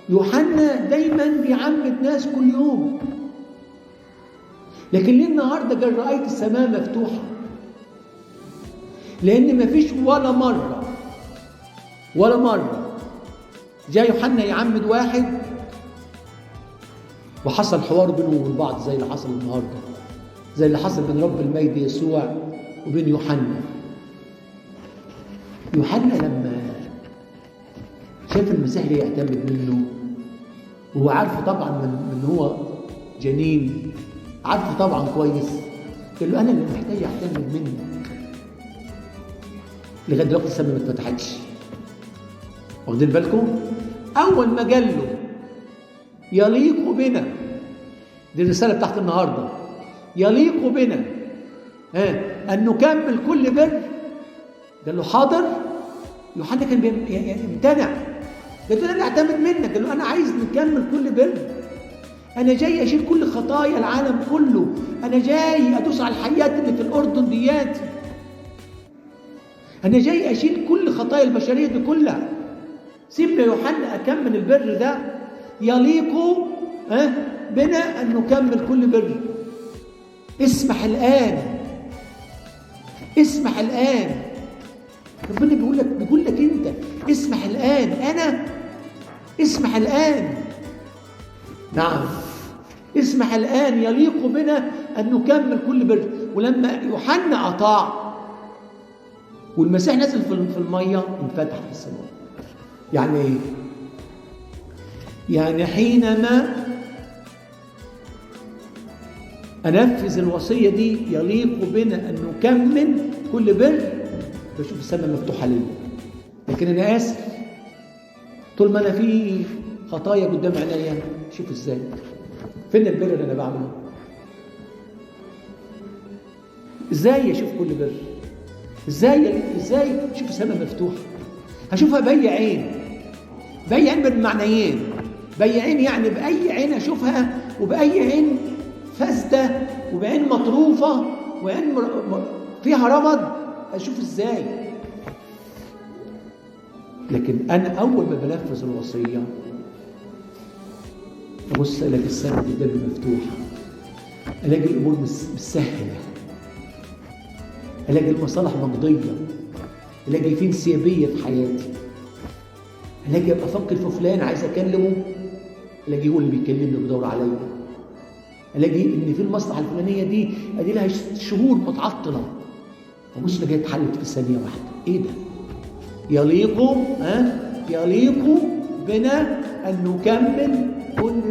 يوحنا دايما بيعمد ناس كل يوم، لكن ليه النهارده قال رأيت السماء مفتوحة؟ لأن مفيش ولا مرة جاء يوحنا يعمد واحد وحصل حوار بينه وبين بعض زي اللي حصل النهارده، زي اللي حصل بين رب المجد يسوع وبين يوحنا. يوحنا لما شاف المسيح يعتمد منه، وهو عارفه طبعا من هو جنين، عارفه طبعا كويس، قال له انا اللي محتاج اعتمد منك. لغايه دلوقتي السماء ما اتفتحتش. واخدين بالكم؟ اول ما قال له يليق بنا، دي الرساله بتاعت النهارده، يليق بنا ان نكمل كل بر، قال له حاضر. يوحنا كان يمتنع، قال له انا اعتمد منك، قال له انا عايز نكمل كل بر، انا جاي اشيل كل خطايا العالم كله، انا جاي ادوس على الحيات اللي في الاردن دياتي، انا جاي اشيل كل خطايا البشريه دي كلها. سيبنا يوحنا اكمل البر ده، يليق بنا ان نكمل كل بر. اسمح الان ربنا بيقول لك انت اسمح الان، انا اسمح الان. نعم اسمح الان، يليق بنا ان نكمل كل بر. ولما يوحنا اطاع والمسيح نزل في الميه، انفتحت السماء. يعني ايه؟ يعني حينما انفذ الوصيه دي يليق بنا ان نكمل كل بر، بشوف السماء مفتوحه ليا. لكن انا اسف، طول ما انا في خطايا قدام عينيا، شوف ازاي، فين البر اللي انا بعمله؟ ازاي اشوف كل بر؟ ازاي اشوف السماء مفتوحه؟ هشوفها باي عين بالمعنيين. باي عين يعني باي عين اشوفها، وباي عين فاسده، وبعين مطروفه، وعين فيها رمد، اشوف ازاي؟ لكن انا اول ما بنفذ الوصيه ابص الاقي السماء قدامي مفتوحه، الاقي الامور مسهله، الاقي المصالح مقضيه، الاقي في انسيابيه في حياتي، الاقي ابقى افكر في فلان عايز اكلمه، الاقي هو اللي بيكلمني وبيدور عليا، الاقي ان في المصلحه الفلانيه دي ادي لها شهور متعطله، وبص الاقيها اتحلت في ثانيه واحده. ايه ده؟ يليق بنا ان نكمل كل